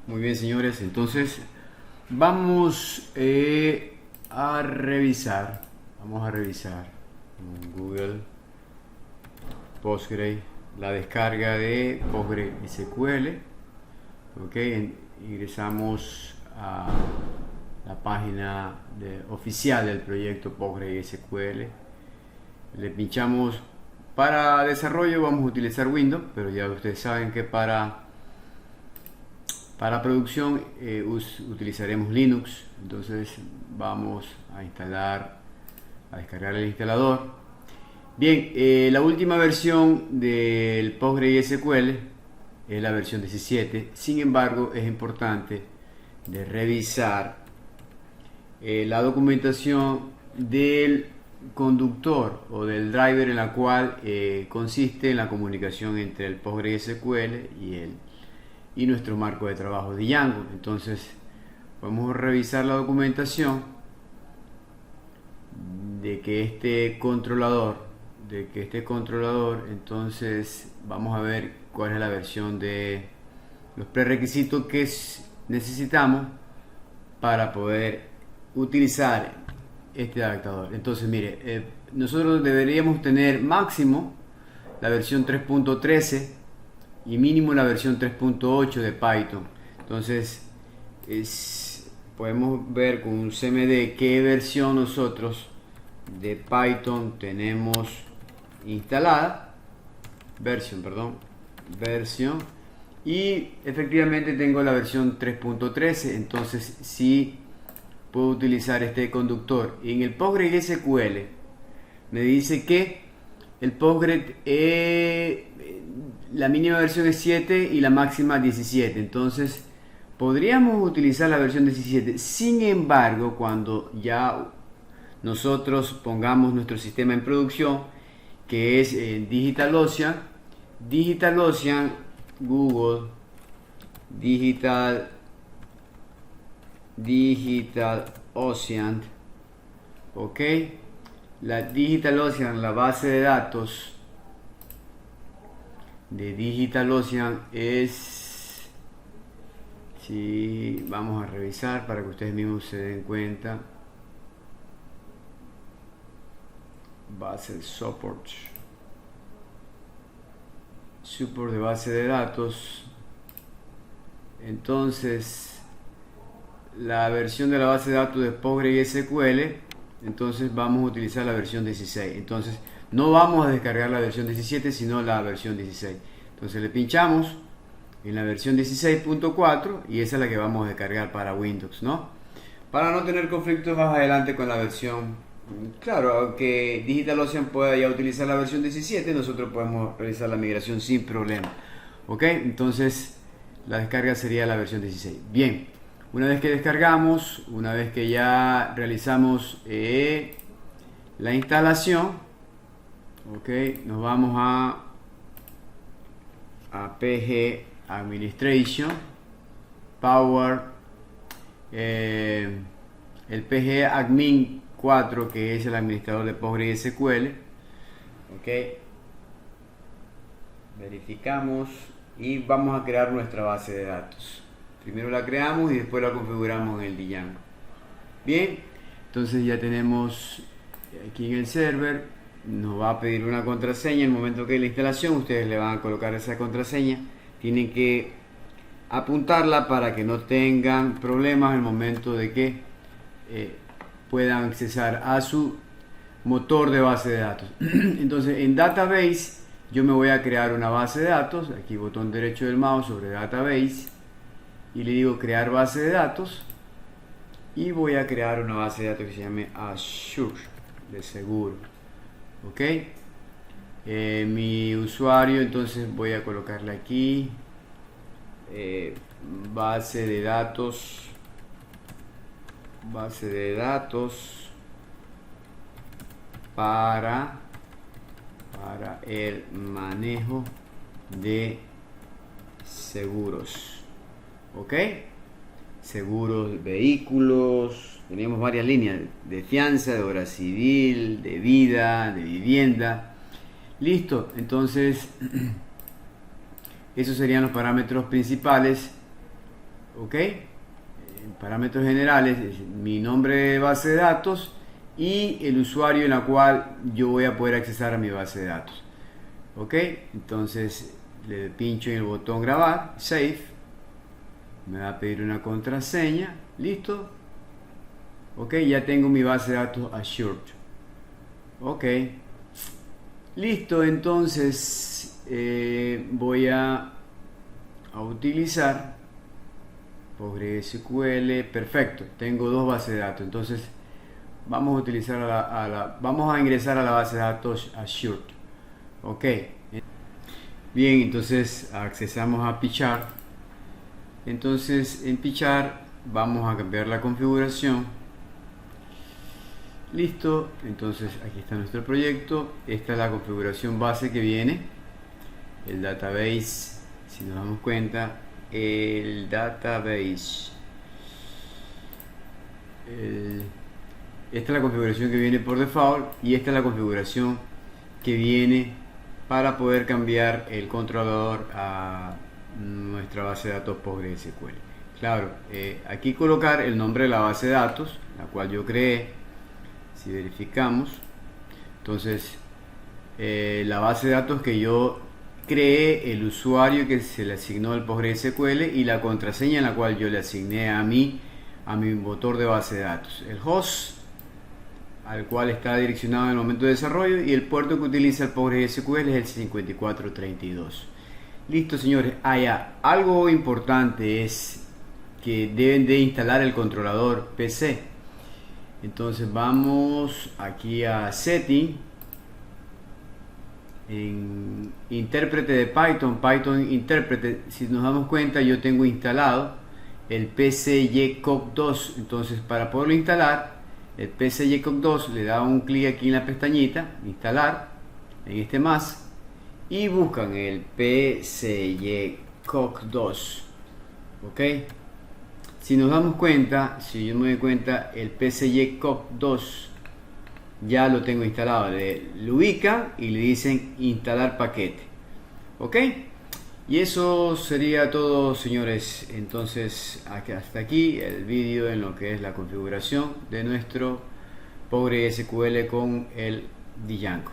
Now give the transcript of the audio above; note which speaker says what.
Speaker 1: Muy bien, señores, entonces vamos a revisar, en Google Postgre, la descarga de PostgreSQL. Ok, ingresamos a la página oficial del proyecto PostgreSQL. Le pinchamos para desarrollo, vamos a utilizar Windows, pero ya ustedes saben que para producción utilizaremos Linux. Entonces vamos a descargar el instalador. Bien, la última versión del PostgreSQL es la versión 17. Sin embargo, es importante de revisar la documentación del conductor o del driver, en la cual consiste en la comunicación entre el PostgreSQL y nuestro marco de trabajo de Django. Entonces vamos a revisar la documentación de que este controlador, entonces vamos a ver cuál es la versión de los prerequisitos que necesitamos para poder utilizar este adaptador. Entonces mire, nosotros deberíamos tener máximo la versión 3.13 y mínimo la versión 3.8 de Python. Entonces podemos ver con un cmd qué versión nosotros de Python tenemos instalada, versión, y efectivamente tengo la versión 3.13. entonces sí puedo utilizar este conductor. En el PostgreSQL me dice que el Postgre la mínima versión es 7 y la máxima 17. Entonces podríamos utilizar la versión 17. Sin embargo, cuando ya nosotros pongamos nuestro sistema en producción, que es DigitalOcean, Google DigitalOcean, ok, la DigitalOcean, la base de datos de DigitalOcean es, si vamos a revisar para que ustedes mismos se den cuenta, base support de base de datos. Entonces la versión de la base de datos de PostgreSQL, entonces vamos a utilizar la versión 16. Entonces no vamos a descargar la versión 17, sino la versión 16. Entonces le pinchamos en la versión 16.4 y esa es la que vamos a descargar para Windows, ¿no? Para no tener conflictos más adelante con la versión. Claro, aunque DigitalOcean pueda ya utilizar la versión 17, nosotros podemos realizar la migración sin problema. Ok, entonces la descarga sería la versión 16. Bien, una vez que descargamos, una vez que ya realizamos la instalación, ok, nos vamos a PG Administration, Power, el PG Admin 4, que es el administrador de PostgreSQL. Ok, verificamos y vamos a crear nuestra base de datos. Primero la creamos y después la configuramos en el Django. Bien, entonces ya tenemos aquí en el server, nos va a pedir una contraseña. En el momento que la instalación, ustedes le van a colocar esa contraseña. Tienen que apuntarla para que no tengan problemas en el momento de que puedan accesar a su motor de base de datos. Entonces en Database yo me voy a crear una base de datos. Aquí botón derecho del mouse sobre Database y le digo crear base de datos, y voy a crear una base de datos que se llame Azure, de seguro. Ok, mi usuario, entonces voy a colocarle aquí base de datos para el manejo de seguros. Ok, seguros, vehículos, tenemos varias líneas de fianza, de obra civil, de vida, de vivienda. Listo, entonces esos serían los parámetros principales ok, parámetros generales, es mi nombre de base de datos y el usuario en la cual yo voy a poder accesar a mi base de datos. Ok, entonces le pincho en el botón grabar, save, me va a pedir una contraseña, listo. Ok, ya tengo mi base de datos assured. Ok, listo. Entonces voy a utilizar PostgreSQL. Perfecto, tengo dos bases de datos. Entonces vamos a utilizar vamos a ingresar a la base de datos assured. Ok, bien, entonces accesamos a Pchart. Entonces en Pchart vamos a cambiar la configuración. Listo, entonces aquí está nuestro proyecto. Esta es la configuración base que viene. El database, si nos damos cuenta, el database, esta es la configuración que viene por default y esta es la configuración que viene para poder cambiar el controlador a nuestra base de datos PostgreSQL. Claro, aquí colocar el nombre de la base de datos, la cual yo creé. Si verificamos, entonces la base de datos que yo creé, el usuario que se le asignó el PostgreSQL y la contraseña en la cual yo le asigné a mi motor de base de datos, el host al cual está direccionado en el momento de desarrollo y el puerto que utiliza el PostgreSQL es el 5432. Listo, señores. Algo importante es que deben de instalar el controlador PC. Entonces vamos aquí a Setting, en intérprete de Python intérprete. Si nos damos cuenta, yo tengo instalado el PCYCOC2. Entonces para poderlo instalar, el PCYCOC2 le da un clic aquí en la pestañita instalar, en este más, y buscan el PCYCOC2. ok, si nos damos cuenta, si yo me doy cuenta, el PCYCOC2 ya lo tengo instalado. Lo ubican y le dicen instalar paquete. Ok, y eso sería todo, señores. Entonces hasta aquí el vídeo en lo que es la configuración de nuestro PostgreSQL con el Django.